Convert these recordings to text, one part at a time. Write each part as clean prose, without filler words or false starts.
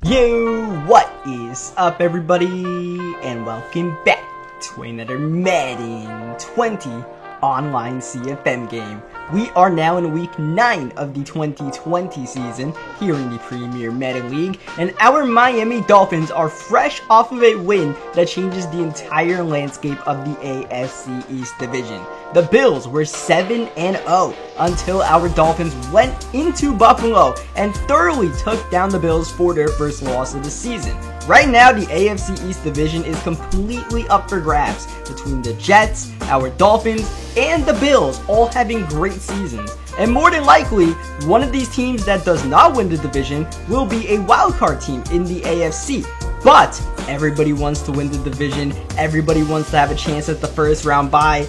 Yo, what is up everybody, and welcome back to another Madden 20 online CFM game. We are now in week 9 of the 2020 season here in the Premier Madden League, and our Miami Dolphins are fresh off of a win that changes the entire landscape of the AFC East division. The Bills were 7-0 until our Dolphins went into Buffalo and thoroughly took down the Bills for their first loss of the season. Right now, the AFC East division is completely up for grabs between the Jets, our Dolphins, and the Bills, all having great seasons. And more than likely, one of these teams that does not win the division will be a wildcard team in the AFC. But everybody wants to win the division, everybody wants to have a chance at the first round bye,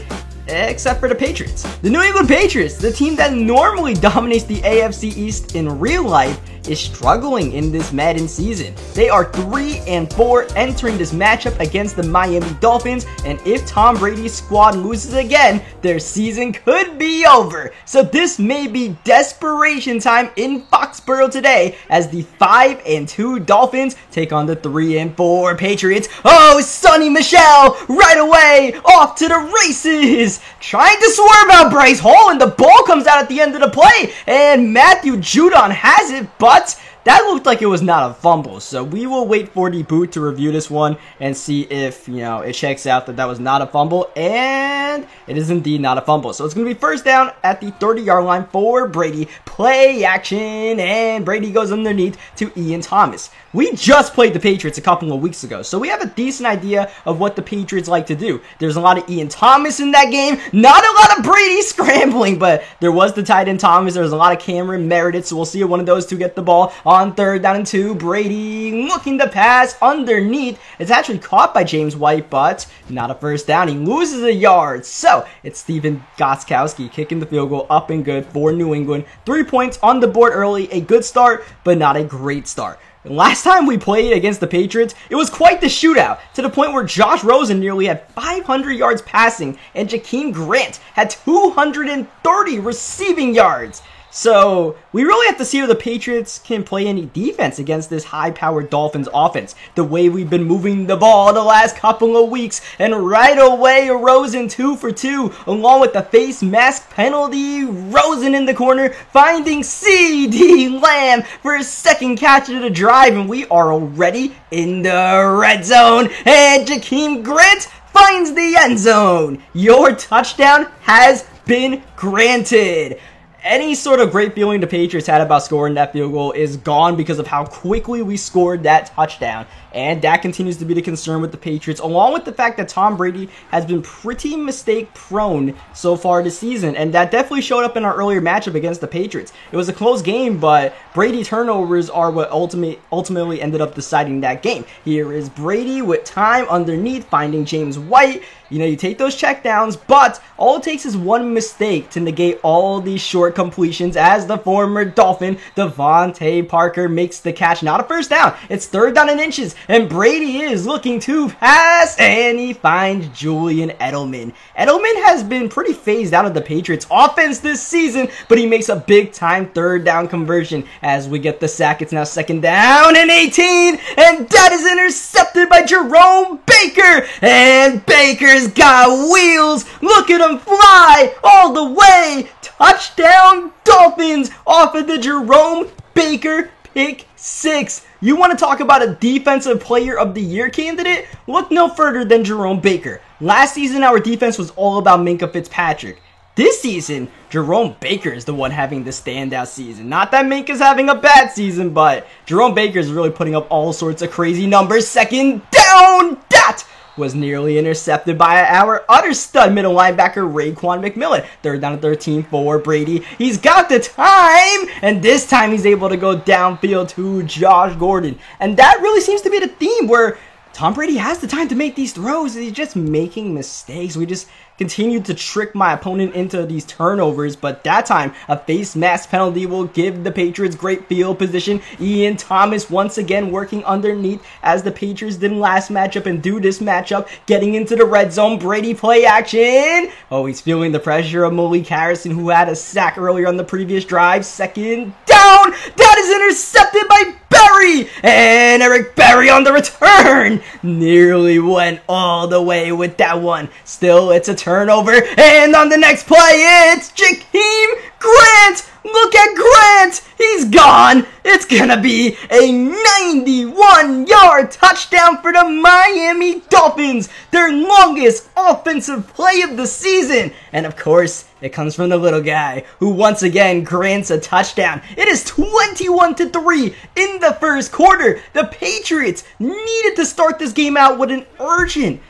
except for the Patriots. The New England Patriots, the team that normally dominates the AFC East in real life, is struggling in this Madden season. They are 3-4 entering this matchup against the Miami Dolphins, and if Tom Brady's squad loses again, their season could be over. So this may be desperation time in Foxborough today as the 5-2 Dolphins take on the 3-4 Patriots. Oh, Sonny Michel right away off to the races, trying to swerve out Bryce Hall, and the ball comes out at the end of the play, and Matthew Judon has it, but that looked like it was not a fumble, so we will wait for the boot to review this one and see if, it checks out that was not a fumble, and it is indeed not a fumble. So it's going to be first down at the 30-yard line for Brady. Play action, and Brady goes underneath to Ian Thomas. We just played the Patriots a couple of weeks ago, so we have a decent idea of what the Patriots like to do. There's a lot of Ian Thomas in that game, not a lot of Brady scrambling, but there was the tight end Thomas, there was a lot of Cameron Meredith, so we'll see if one of those two get the ball on third down and 2. Brady looking to pass underneath. It's actually caught by James White, but not a first down. He loses a yard, so it's Stephen Gostkowski kicking the field goal up and good for New England. 3 points on the board early, a good start, but not a great start. Last time we played against the Patriots, it was quite the shootout, to the point where Josh Rosen nearly had 500 yards passing, and Jakeem Grant had 230 receiving yards. So, we really have to see if the Patriots can play any defense against this high-powered Dolphins offense, the way we've been moving the ball the last couple of weeks. And right away, Rosen 2 for 2, along with the face mask penalty. Rosen in the corner, finding CeeDee Lamb for his second catch of the drive, and we are already in the red zone. And Jakeem Grant finds the end zone. Your touchdown has been granted. Any sort of great feeling the Patriots had about scoring that field goal is gone because of how quickly we scored that touchdown. And that continues to be the concern with the Patriots, along with the fact that Tom Brady has been pretty mistake-prone so far this season. And that definitely showed up in our earlier matchup against the Patriots. It was a close game, but Brady turnovers are what ultimately ended up deciding that game. Here is Brady with time underneath, finding James White. You take those checkdowns, but all it takes is one mistake to negate all these short completions as the former Dolphin, Devontae Parker, makes the catch. Not a first down. It's third down and inches, and Brady is looking to pass, and he finds Julian Edelman. Edelman has been pretty phased out of the Patriots offense this season, but he makes a big-time third down conversion as we get the sack. It's now second down and 18, and that is intercepted by Jerome Baker, and Baker's got wheels. Look at him fly all the way. Touchdown Dolphins off of the Jerome Baker pick 6. You want to talk about a defensive player of the year candidate? Look no further than Jerome Baker. Last season, our defense was all about Minkah Fitzpatrick. This season, Jerome Baker is the one having the standout season. Not that Minkah's having a bad season, but Jerome Baker is really putting up all sorts of crazy numbers. Second down, that was nearly intercepted by our other stud middle linebacker, Raekwon McMillan. Third down and 13 for Brady. He's got the time, and this time he's able to go downfield to Josh Gordon. And that really seems to be the theme where Tom Brady has the time to make these throws, and he's just making mistakes. We just continued to trick my opponent into these turnovers, but that time a face mask penalty will give the Patriots great field position. Ian Thomas once again working underneath as the Patriots did in last matchup and do this matchup, getting into the red zone. Brady play action. Oh, he's feeling the pressure of Malik Harrison, who had a sack earlier on the previous drive. Second down. That is intercepted by Berry, and and Eric Berry on the return. Nearly went all the way with that one. Still, it's a turnover, and on the next play, it's Jakeem Grant. Look at Grant. He's gone. It's gonna be a 91-yard touchdown for the Miami Dolphins, their longest offensive play of the season. And of course, it comes from the little guy who once again grants a touchdown. It is 21-3 in the first quarter. The Patriots needed to start this game out with an urgent,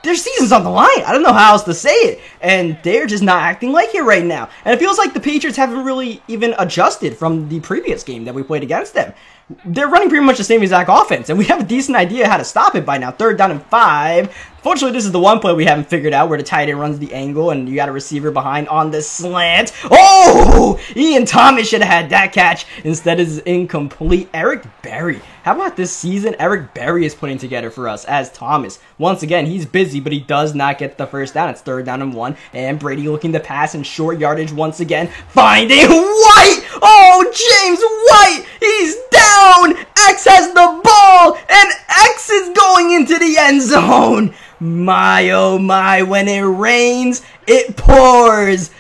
their season's on the line. I don't know how else to say it. And they're just not acting like it right now. And it feels like the Patriots haven't really even adjusted from the previous game that we played against them. They're running pretty much the same exact offense, and we have a decent idea how to stop it by now. 3rd down and 5. Fortunately, this is the one play we haven't figured out where the tight end runs the angle and you got a receiver behind on the slant. Oh! Ian Thomas should have had that catch. Instead, it's incomplete. Eric Berry. How about this season Eric Berry is putting together for us as Thomas? Once again, he's busy, but he does not get the first down. It's 3rd down and 1. And Brady looking to pass in short yardage once again. Finding White! Oh, James White! He's down! X has the ball! And X is going into the end zone! My oh my, when it rains, it pours.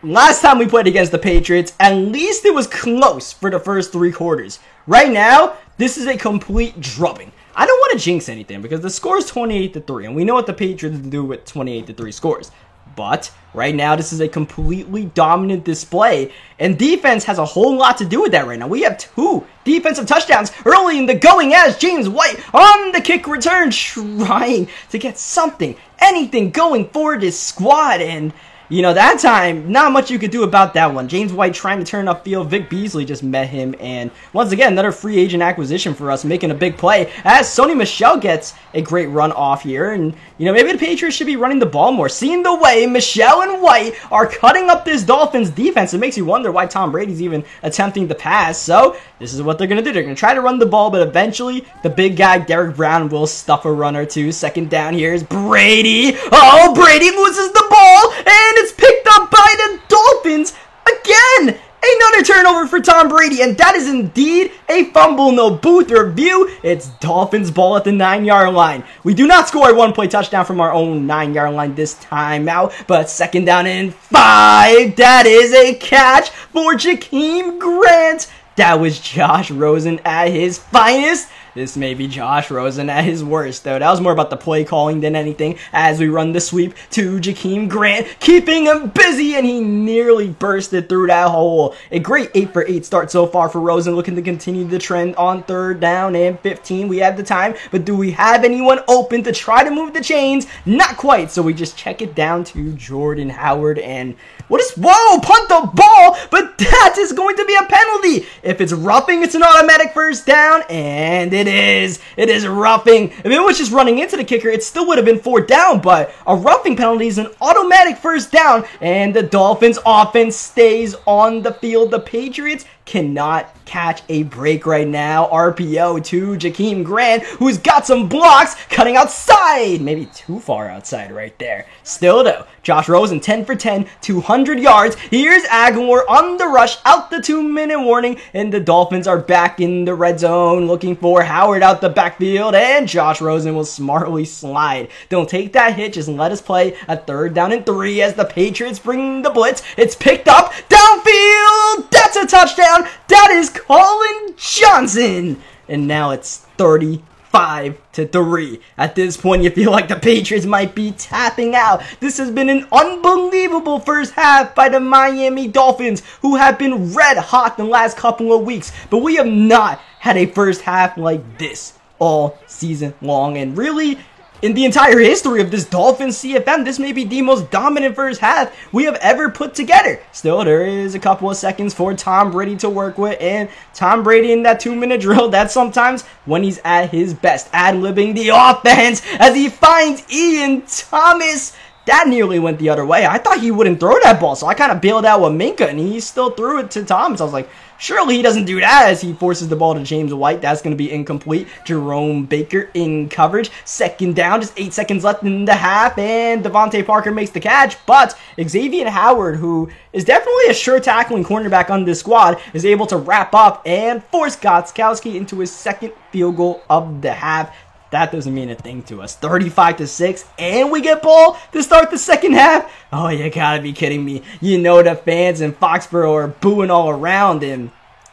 Last time we played against the Patriots, at least it was close for the first 3 quarters. Right now, this is a complete drubbing. I don't want to jinx anything because the score is 28-3, and we know what the Patriots do with 28-3 scores. But right now, this is a completely dominant display, and defense has a whole lot to do with that right now. We have 2 defensive touchdowns early in the going as James White on the kick return, trying to get something, anything going for this squad. And that time, not much you could do about that one. James White trying to turn upfield. Vic Beasley just met him. And once again, another free agent acquisition for us, making a big play as Sony Michel gets a great run off here. And, maybe the Patriots should be running the ball more. Seeing the way Michel and White are cutting up this Dolphins defense, it makes you wonder why Tom Brady's even attempting to pass. So, this is what they're going to do. They're going to try to run the ball, but eventually, the big guy, Derek Brown, will stuff a run or two. 2nd down, here's Brady. Oh, Brady loses the ball, and it's picked up by the Dolphins again. Another turnover for Tom Brady, and that is indeed a fumble. No booth review. It's Dolphins ball at the 9-yard line. We do not score a one-play touchdown from our own 9-yard line this time out, but 2nd down and 5. That is a catch for Jakeem Grant. That was Josh Rosen at his finest. This may be Josh Rosen at his worst, though. That was more about the play calling than anything as we run the sweep to Jakeem Grant, keeping him busy, and he nearly bursted through that hole. A great 8 for 8 start so far for Rosen, looking to continue the trend on 3rd down and 15. We have the time, but do we have anyone open to try to move the chains? Not quite, so we just check it down to Jordan Howard, and whoa, punt the ball, but that is going to be a penalty. If it's roughing, it's an automatic 1st down, and it is. It is roughing. If it was just running into the kicker, it still would have been 4th down, but a roughing penalty is an automatic 1st down, and the Dolphins offense stays on the field. The Patriots cannot catch a break right now. RPO to Jakeem Grant, who's got some blocks, cutting outside. Maybe too far outside right there. Still though, Josh Rosen 10 for 10, 200 yards. Here's Aguilar on the rush, out the 2-minute warning, and the Dolphins are back in the red zone, looking for Howard out the backfield, and Josh Rosen will smartly slide. Don't take that hit, just let us play a 3rd down and 3 as the Patriots bring the blitz. It's picked up, downfield, that's a touchdown. That is Colin Johnson. And now it's 35-3. At this point, you feel like the Patriots might be tapping out. This has been an unbelievable first half by the Miami Dolphins, who have been red hot the last couple of weeks. But we have not had a first half like this all season long. And really, in the entire history of this Dolphins CFM, this may be the most dominant first half we have ever put together. Still, there is a couple of seconds for Tom Brady to work with, and Tom Brady in that 2-minute drill, that's sometimes when he's at his best, ad-libbing the offense as he finds Ian Thomas. that nearly went the other way. I thought he wouldn't throw that ball, so I kind of bailed out with Minkah, and he still threw it to Thomas. I was like, surely he doesn't do that, as he forces the ball to James White. That's going to be incomplete. Jerome Baker in coverage. Second down, just 8 seconds left in the half, and Devontae Parker makes the catch. But Xavier Howard, who is definitely a sure tackling cornerback on this squad, is able to wrap up and force Gostkowski into his second field goal of the half. That doesn't mean a thing to us. 35-6, and we get ball to start the second half. Oh, you gotta be kidding me. You know the fans in Foxborough are booing all around, and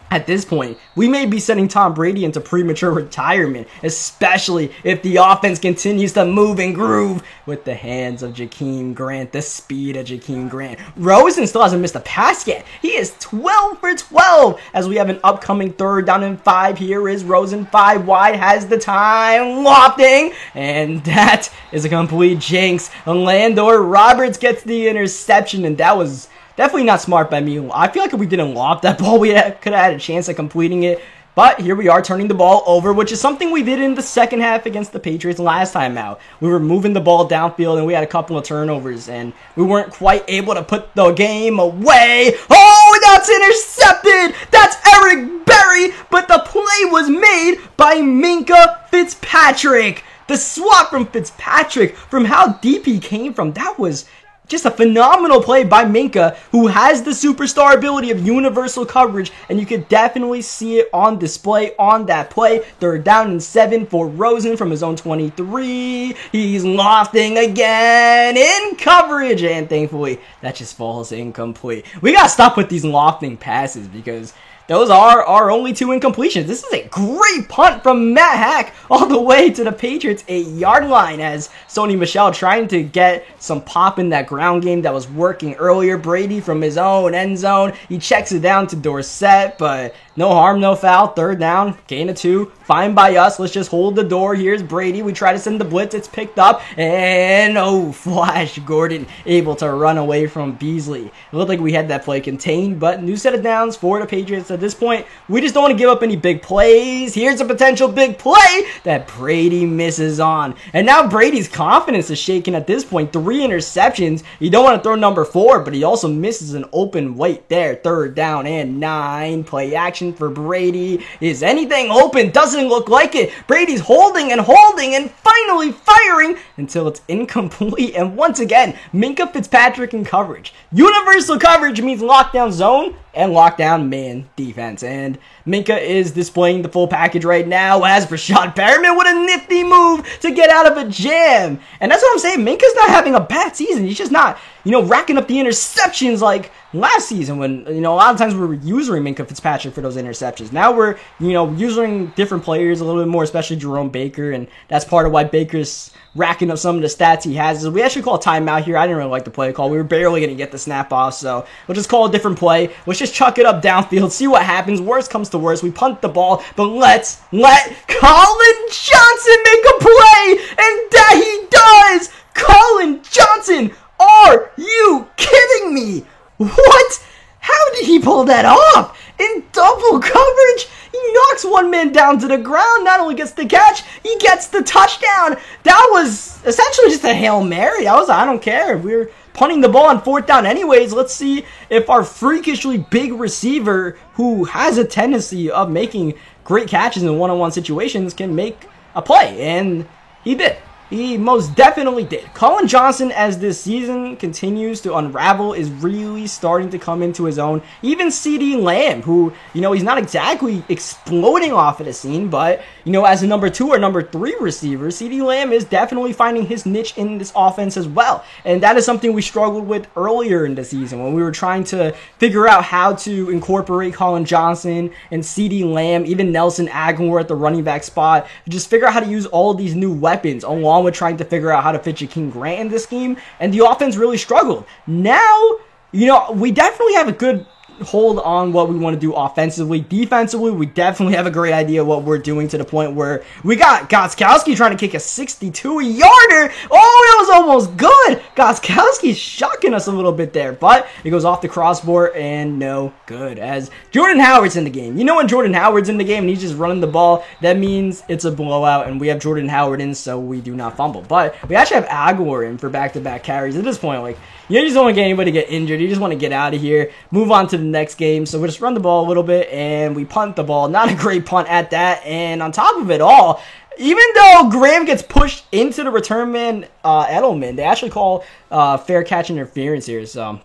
at this point, we may be sending Tom Brady into premature retirement, especially if the offense continues to move and groove with the hands of Jakeem Grant, the speed of Jakeem Grant. Rosen still hasn't missed a pass yet. He is 12 for 12 as we have an upcoming 3rd down and 5. Here is Rosen, 5 wide, has the time, lofting, and that is a complete jinx. Landor Roberts gets the interception, and that was definitely not smart by me. I feel like if we didn't lob that ball, we could have had a chance at completing it. But here we are turning the ball over, which is something we did in the second half against the Patriots last time out. We were moving the ball downfield, and we had a couple of turnovers, and we weren't quite able to put the game away. Oh, that's intercepted! That's Eric Berry, but the play was made by Minkah Fitzpatrick. The swat from Fitzpatrick, from how deep he came from, that was just a phenomenal play by Minkah, who has the superstar ability of universal coverage, and you could definitely see it on display on that play. 3rd down and 7 for Rosen from his own 23. He's lofting again in coverage, and thankfully that just falls incomplete. We gotta stop with these lofting passes because those are our only 2 incompletions. This is a great punt from Matt Hack all the way to the Patriots 8-yard line as Sony Michel trying to get some pop in that ground game that was working earlier. Brady from his own end zone. He checks it down to Dorsett, but no harm, no foul. 3rd down, gain of 2. Fine by us. Let's just hold the door. Here's Brady. We try to send the blitz. It's picked up. And, oh, Flash Gordon able to run away from Beasley. It looked like we had that play contained, but new set of downs for the Patriots. At this point, we just don't want to give up any big plays. Here's a potential big play that Brady misses on. And now Brady's confidence is shaken at this point. 3 interceptions. You don't want to throw number 4, but he also misses an open weight there. 3rd down and 9. Play action for Brady. Is anything open? Doesn't look like it. Brady's holding and finally firing until it's incomplete. And once again, Minkah Fitzpatrick in coverage. Universal coverage means lockdown zone and lockdown man defense. And Minkah is displaying the full package right now as Rashad Perriman with a nifty move to get out of a jam. And that's what I'm saying. Minkah's not having a bad season. He's just not, racking up the interceptions like last season when, a lot of times we were using Minkah Fitzpatrick for those interceptions. Now we're, using different players a little bit more, especially Jerome Baker. And that's part of why Baker's racking up some of the stats he has. We actually call a timeout here. I didn't really like the play call. We were barely going to get the snap off, so we'll just call a different play. Let's just chuck it up downfield, see what happens. Worst comes to worst, we punt the ball, but let's let Colin Johnson make a play, and that he does! Colin Johnson, are you kidding me? What? How did he pull that off? In double coverage? He knocks one man down to the ground, not only gets the catch, he gets the touchdown. That was essentially just a Hail Mary. I don't care. We're punting the ball on 4th down anyways. Let's see if our freakishly big receiver, who has a tendency of making great catches in one-on-one situations, can make a play. And he did. He most definitely did. Colin Johnson, as this season continues to unravel, is really starting to come into his own. Even CeeDee Lamb, who, he's not exactly exploding off of the scene, but, as a number 2 or number 3 receiver, CeeDee Lamb is definitely finding his niche in this offense as well. And that is something we struggled with earlier in the season when we were trying to figure out how to incorporate Colin Johnson and CeeDee Lamb, even Nelson Aguilar at the running back spot. Just figure out how to use all of these new weapons along with trying to figure out how to fit Jakeem Grant in this scheme, and the offense really struggled. Now, we definitely have a good hold on what we want to do offensively. Defensively, we definitely have a great idea what we're doing, to the point where we got Gostkowski trying to kick a 62-yarder. Oh, that was almost good. Gostkowski's shocking us a little bit there, but it goes off the crossbar and no good, as Jordan Howard's in the game. You know, when Jordan Howard's in the game and he's just running the ball, that means it's a blowout, and we have Jordan Howard in, so we do not fumble. But we actually have Aguilar in for back-to-back carries. At this point, like, you just don't want to get anybody to get injured. You just want to get out of here, move on to the next game. So we'll just run the ball a little bit, and we punt the ball. Not a great punt at that. And on top of it all, even though Graham gets pushed into the return man, Edelman, they actually call fair catch interference here. So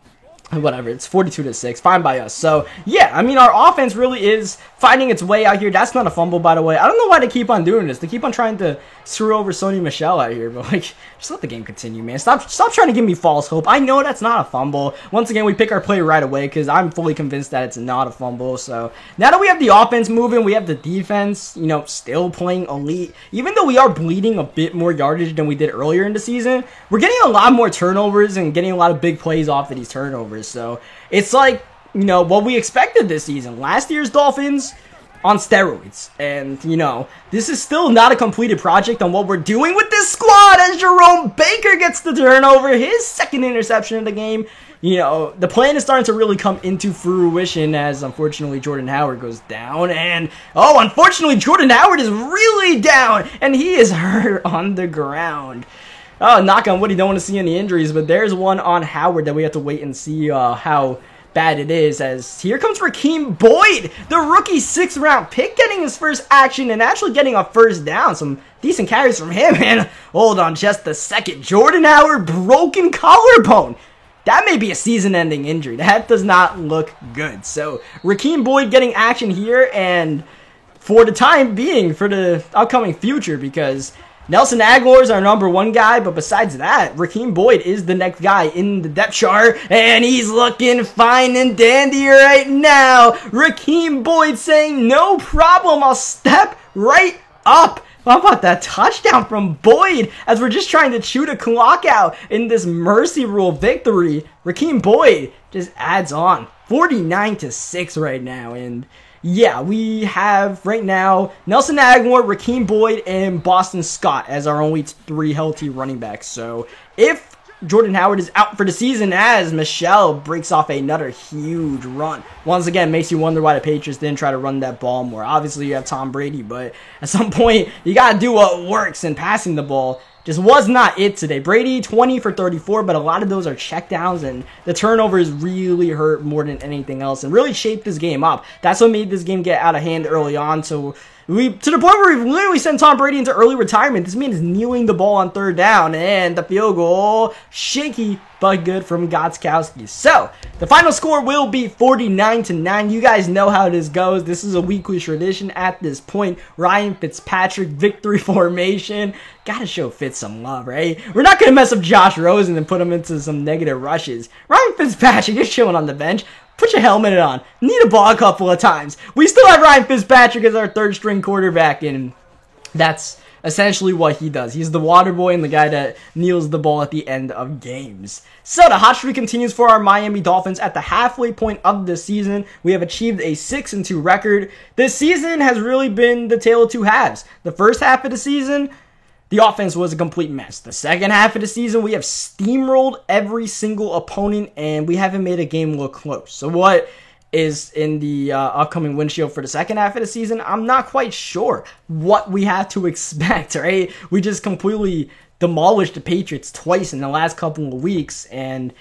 whatever, it's 42-6, fine by us. So yeah, I mean, our offense really is finding its way out here. That's not a fumble, by the way. I don't know why they keep on doing this. They keep on trying to screw over Sony Michel out here, but like, just let the game continue, man. Stop trying to give me false hope. I know that's not a fumble. Once again, we pick our play right away because I'm fully convinced that it's not a fumble. So now that we have the offense moving, we have the defense, you know, still playing elite. Even though we are bleeding a bit more yardage than we did earlier in the season, we're getting a lot more turnovers and getting a lot of big plays off of these turnovers. So it's like, you know, what we expected this season. Last year's Dolphins on steroids. And, you know, this is still not a completed project on what we're doing with this squad, as Jerome Baker gets the turnover, his second interception of the game. You know, the plan is starting to really come into fruition, as unfortunately Jordan Howard goes down. And, oh, unfortunately Jordan Howard is really down, and he is hurt on the ground. Oh, knock on wood, you don't want to see any injuries, but there's one on Howard that we have to wait and see how bad it is, as here comes Rakeem Boyd, the rookie 6th round pick, getting his first action and actually getting a first down. Some decent carries from him, and hold on just a second. Jordan Howard, broken collarbone. That may be a season-ending injury. That does not look good. So Rakeem Boyd getting action here, and for the time being, for the upcoming future, because Nelson Aguilar is our #1 guy, but besides that, Rakeem Boyd is the next guy in the depth chart, and he's looking fine and dandy right now. Rakeem Boyd saying, no problem, I'll step right up. How about that touchdown from Boyd, as we're just trying to chew the clock out in this mercy rule victory. Rakeem Boyd just adds on 49-6 right now, and yeah, we have right now Nelson Aguilar, Rakeem Boyd, and Boston Scott as our only 3 healthy running backs. So if Jordan Howard is out for the season, as Michel breaks off another huge run, once again makes you wonder why the Patriots didn't try to run that ball more. Obviously you have Tom Brady, but at some point you gotta do what works, and passing the ball just was not it today. Brady 20 for 34, but a lot of those are checkdowns, and the turnovers really hurt more than anything else and really shaped this game up. That's what made this game get out of hand early on. So to the point where we've literally sent Tom Brady into early retirement. This man is kneeling the ball on 3rd down, and the field goal, shaky but good from Gostkowski. So the final score will be 49-9. You guys know how this goes. This is a weekly tradition at this point. Ryan Fitzpatrick victory formation. Gotta show Fitz some love, right? We're not gonna mess up Josh Rosen and put him into some negative rushes. Ryan Fitzpatrick, you're chilling on the bench. Put your helmet on. Need a ball a couple of times. We still have Ryan Fitzpatrick as our 3rd string quarterback, and that's essentially what he does. He's the water boy and the guy that kneels the ball at the end of games. So the hot streak continues for our Miami Dolphins. At the halfway point of the season, we have achieved a 6-2 record. This season has really been the tale of 2 halves. The first half of the season, the offense was a complete mess. The second half of the season, we have steamrolled every single opponent, and we haven't made a game look close. So what is in the upcoming windshield for the second half of the season? I'm not quite sure what we have to expect, right? We just completely demolished the Patriots twice in the last couple of weeks, and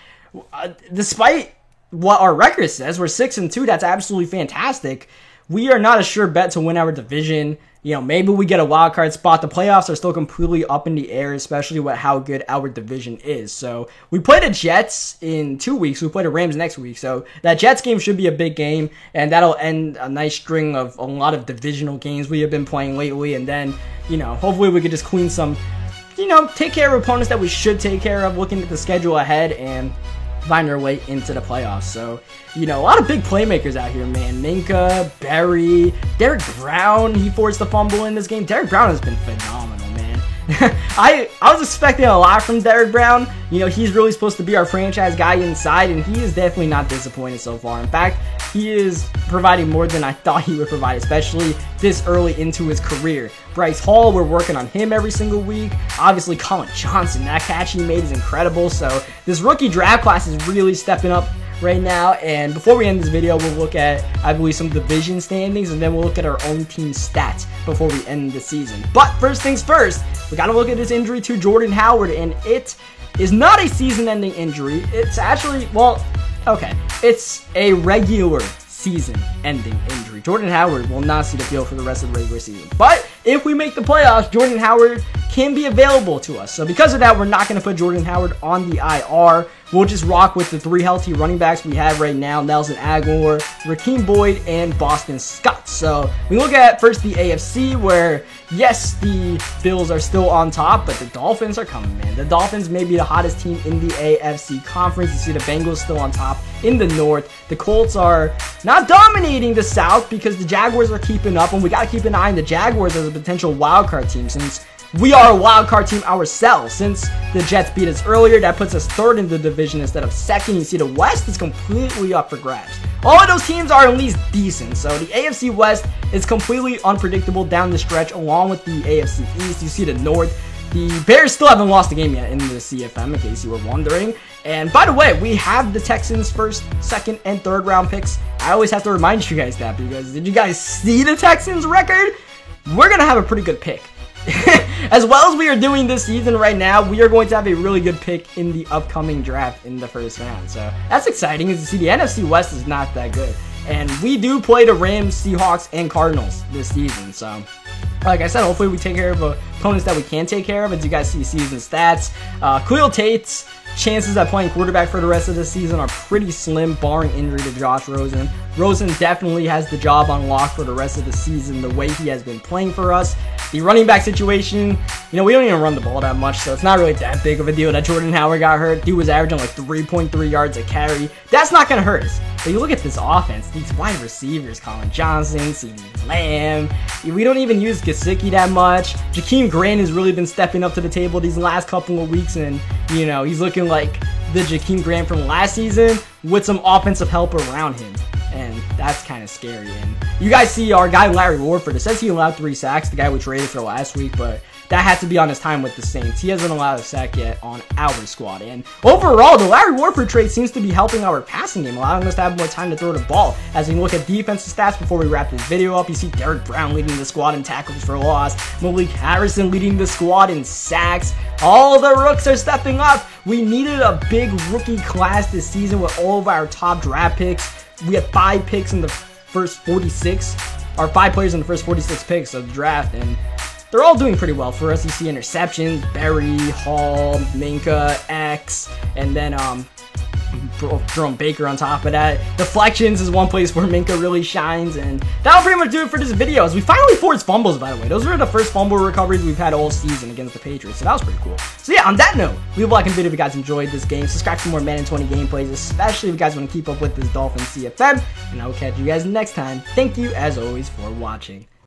despite what our record says, we're 6-2, that's absolutely fantastic. We are not a sure bet to win our division. You know, maybe we get a wild card spot. The playoffs are still completely up in the air, especially with how good our division is. So we play the Jets in 2 weeks. We play the Rams next week. So that Jets game should be a big game, and that'll end a nice string of a lot of divisional games we have been playing lately. And then, you know, hopefully we could just clean some, you know, take care of opponents that we should take care of, looking at the schedule ahead, and find our way into the playoffs. So, you know, a lot of big playmakers out here, man. Minka, Barry, Derek Brown, he forced the fumble in this game. Derek Brown has been phenomenal, man. I was expecting a lot from Derrick Brown. You know, he's really supposed to be our franchise guy inside, and he is definitely not disappointed so far. In fact, he is providing more than I thought he would provide, especially this early into his career. Bryce Hall, we're working on him every single week. Obviously, Colin Johnson, that catch he made is incredible. So this rookie draft class is really stepping up right now. And before we end this video, we'll look at, I believe, some division standings, and then we'll look at our own team stats before we end the season. But first things first, we got to look at this injury to Jordan Howard, and it is not a season-ending injury. It's actually, well, okay, it's a regular season-ending injury. Jordan Howard will not see the field for the rest of the regular season. But if we make the playoffs, Jordan Howard can be available to us. So because of that, we're not going to put Jordan Howard on the IR. We'll just rock with the 3 healthy running backs we have right now: Nelson Agholor, Rakeem Boyd, and Boston Scott. So we look at first the AFC, where yes, the Bills are still on top, but the Dolphins are coming, man. The Dolphins may be the hottest team in the AFC conference. You see the Bengals still on top in the North. The Colts are not dominating the South because the Jaguars are keeping up, and we got to keep an eye on the Jaguars as a potential wildcard team, since we are a wildcard team ourselves. Since the Jets beat us earlier, that puts us 3rd in the division instead of 2nd. You see the West is completely up for grabs. All of those teams are at least decent. So the AFC West is completely unpredictable down the stretch, along with the AFC East. You see the North. The Bears still haven't lost a game yet in the CFM, in case you were wondering. And by the way, we have the Texans' 1st, 2nd, and 3rd round picks. I always have to remind you guys that, because did you guys see the Texans' record? We're going to have a pretty good pick. As well as we are doing this season right now, we are going to have a really good pick in the upcoming draft in the 1st round. So that's exciting, as you see the NFC West is not that good. And we do play the Rams, Seahawks, and Cardinals this season. So like I said, hopefully we take care of opponents that we can take care of. As you guys see season stats, Khalil Tate's chances at playing quarterback for the rest of the season are pretty slim, barring injury to Josh Rosen. Rosen definitely has the job on lock for the rest of the season, the way he has been playing for us. The running back situation, you know, we don't even run the ball that much, so it's not really that big of a deal that Jordan Howard got hurt. Dude was averaging like 3.3 yards a carry. That's not going to hurt us. But you look at this offense, these wide receivers, Colin Johnson, CeeDee Lamb. We don't even use Gesicki that much. Jakeem Grant has really been stepping up to the table these last couple of weeks, and, you know, he's looking like the Jakeem Grant from last season with some offensive help around him. And that's kind of scary. And you guys see our guy Larry Warford. It says he allowed 3 sacks, the guy we traded for last week, but that had to be on his time with the Saints. He hasn't allowed a sack yet on our squad. And overall, the Larry Warford trade seems to be helping our passing game, allowing us to have more time to throw the ball. As we look at defensive stats before we wrap this video up, you see Derrick Brown leading the squad in tackles for loss, Malik Harrison leading the squad in sacks. All the rooks are stepping up. We needed a big rookie class this season with all of our top draft picks. We had 5 picks in the first 46, or 5 players in the first 46 picks of the draft, and they're all doing pretty well for us. You see interceptions, Berry, Hall, Minka, X, and then Jerome Baker on top of that. Deflections is one place where Minka really shines, and that'll pretty much do it for this video. As we finally forced fumbles, by the way. Those were the first fumble recoveries we've had all season against the Patriots, so that was pretty cool. So yeah, on that note, leave a like and video if you guys enjoyed this game. Subscribe for more Madden 20 gameplays, especially if you guys want to keep up with this Dolphins CFM, and I will catch you guys next time. Thank you, as always, for watching.